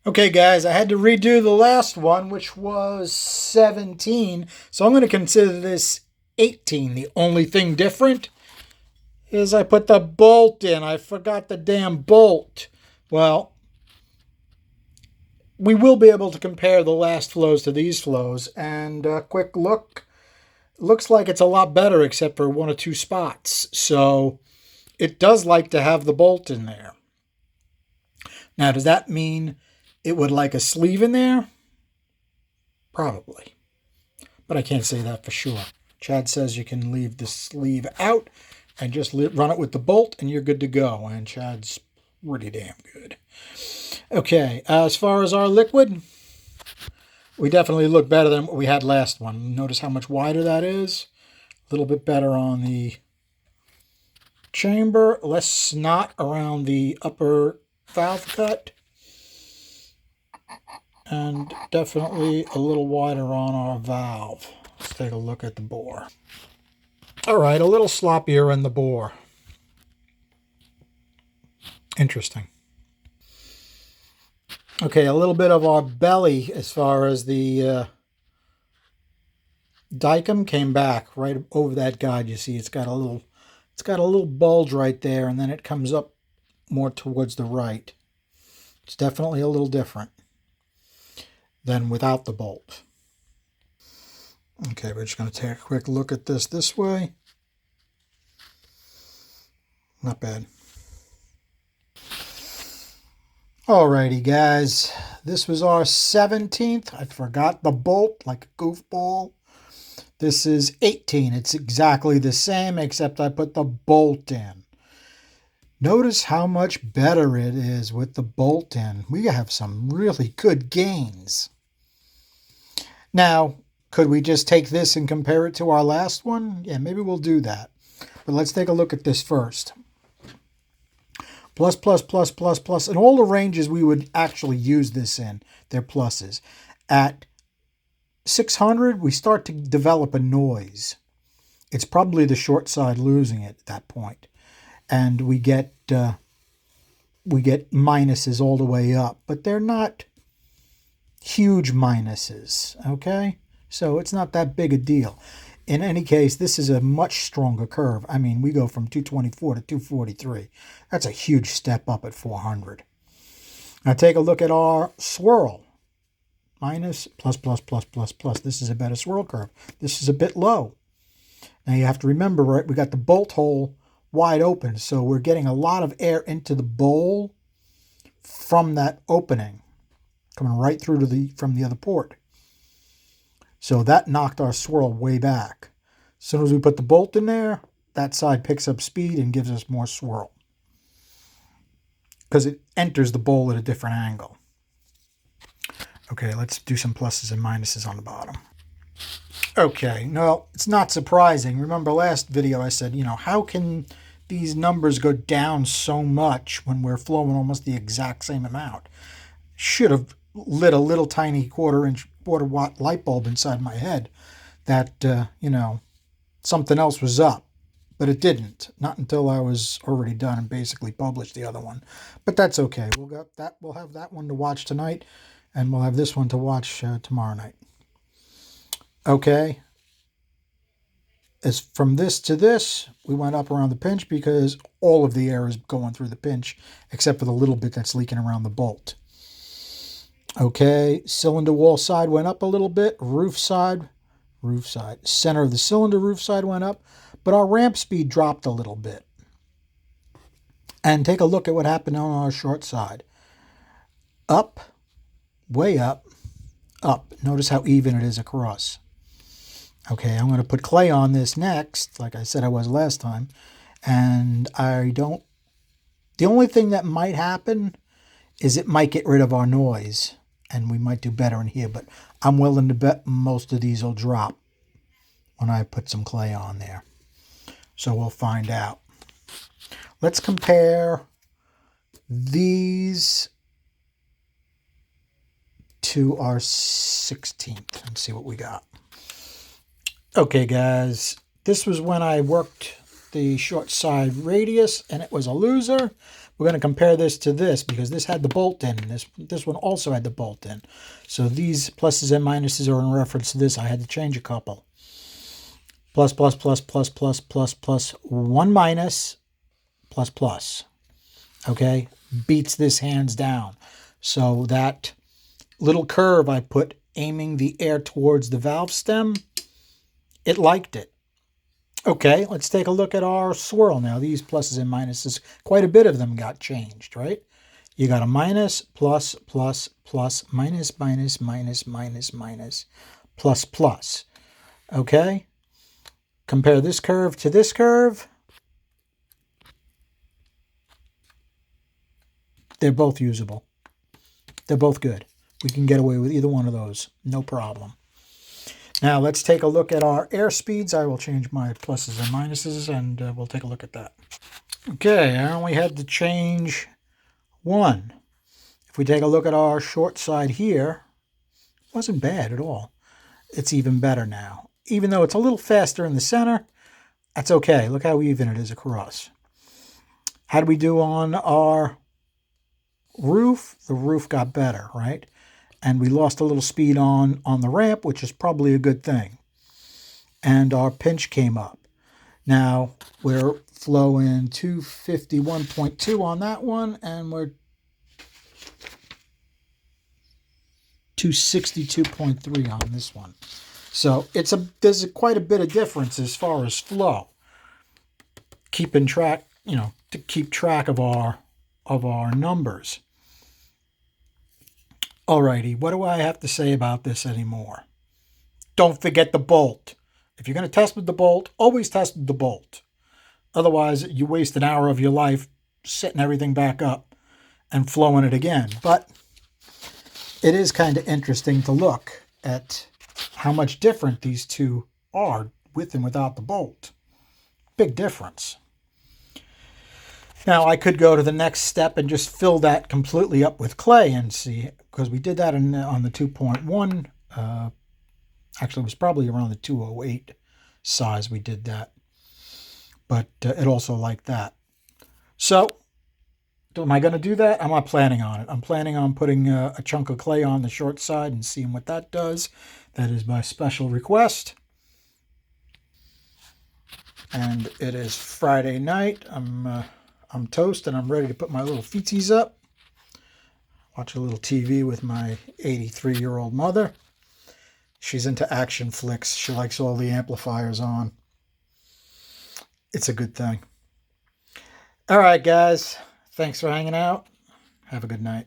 Okay, guys, I had to redo the last one, which was 17. So I'm going to consider this 18. The only thing different is I put the bolt in. I forgot the damn bolt. Well, we will be able to compare the last flows to these flows. And a quick look. Looks like it's a lot better except for one or two spots. So it does like to have the bolt in there. Now, does that mean it would like a sleeve in there? Probably. But I can't say that for sure. Chad says you can leave the sleeve out and just run it with the bolt and you're good to go. And Chad's pretty damn good. Okay, as far as our liquid, we definitely look better than what we had last one. Notice how much wider that is. A little bit better on the chamber. Less snot around the upper valve cut. And definitely a little wider on our valve. Let's take a look at the bore. All right, a little sloppier in the bore. Interesting. Okay, a little bit of our belly as far as the dicum came back right over that guide. You see, it's got a little bulge right there, and then it comes up more towards the right. It's definitely a little different than without the bolt. Okay, we're just going to take a quick look at this way. Not bad. Alrighty, guys. This was our 17th. I forgot the bolt like a goofball. This is 18. It's exactly the same, except I put the bolt in. Notice how much better it is with the bolt in. We have some really good gains. Now, could we just take this and compare it to our last one? Yeah, maybe we'll do that. But let's take a look at this first. Plus, plus, plus, plus, plus. In all the ranges we would actually use this in, they're pluses. At 600, we start to develop a noise. It's probably the short side losing it at that point. And we get minuses all the way up. But they're not huge minuses, okay? So it's not that big a deal. In any case, this is a much stronger curve. I mean, we go from 224 to 243. That's a huge step up at 400. Now take a look at our swirl. Minus, plus, plus, plus, plus, plus. This is a better swirl curve. This is a bit low. Now you have to remember, right, we got the bolt hole wide open, so we're getting a lot of air into the bowl from that opening, coming right through to from the other port. So that knocked our swirl way back. As soon as we put the bolt in there, that side picks up speed and gives us more swirl, because it enters the bowl at a different angle. Okay, let's do some pluses and minuses on the bottom. Okay, no, it's not surprising. Remember last video I said, how can these numbers go down so much when we're flowing almost the exact same amount? Should have lit a little tiny quarter-watt light bulb inside my head that, something else was up. But it didn't. Not until I was already done and basically published the other one. But that's okay. We'll have that one to watch tonight, and we'll have this one to watch tomorrow night. Okay. As from this to this, we went up around the pinch because all of the air is going through the pinch, except for the little bit that's leaking around the bolt. Okay, cylinder wall side went up a little bit. Roof side. Center of the cylinder roof side went up, but our ramp speed dropped a little bit. And take a look at what happened on our short side. Up, way up, up. Notice how even it is across. Okay, I'm going to put clay on this next, like I said I was last time. And the only thing that might happen is it might get rid of our noise. And we might do better in here, but I'm willing to bet most of these will drop when I put some clay on there. So we'll find out. Let's compare these to our 16th and see what we got. Okay, guys, this was when I worked the short side radius, and it was a loser. we're going to compare this to this because this had the bolt in, and this one also had the bolt in. So these pluses and minuses are in reference to this. I had to change a couple. Plus, plus, plus, plus, plus, plus, plus, 1 minus, plus, plus. Okay? Beats this hands down. So that little curve I put aiming the air towards the valve stem, it liked it. Okay, let's take a look at our swirl now. These pluses and minuses, quite a bit of them got changed, right? You got a minus, plus, plus, plus, minus, minus, minus, minus, minus, plus, plus. Okay? Compare this curve to this curve. They're both usable. They're both good. We can get away with either one of those. No problem. Now let's take a look at our air speeds. I will change my pluses and minuses, and we'll take a look at that. Okay, I only had to change one. If we take a look at our short side here, it wasn't bad at all. It's even better now. Even though it's a little faster in the center, that's okay. Look how even it is across. How do we do on our roof? The roof got better, right? And we lost a little speed on the ramp, which is probably a good thing. And our pinch came up. Now, we're flowing 251.2 on that one, and we're 262.3 on this one. So there's quite a bit of difference as far as flow. Keeping track, to keep track of our numbers. Alrighty, what do I have to say about this anymore? Don't forget the bolt. If you're going to test with the bolt, always test with the bolt. Otherwise, you waste an hour of your life setting everything back up and flowing it again. But it is kind of interesting to look at how much different these two are with and without the bolt. Big difference. Now, I could go to the next step and just fill that completely up with clay and see, because we did that on the 2.1. Actually, it was probably around the 208 size we did that. But it also liked that. So, am I going to do that? I'm not planning on it. I'm planning on putting a chunk of clay on the short side and seeing what that does. That is my special request. And it is Friday night. I'm toast and I'm ready to put my little feetsies up. Watch a little TV with my 83-year-old mother. She's into action flicks. She likes all the amplifiers on. It's a good thing. All right, guys. Thanks for hanging out. Have a good night.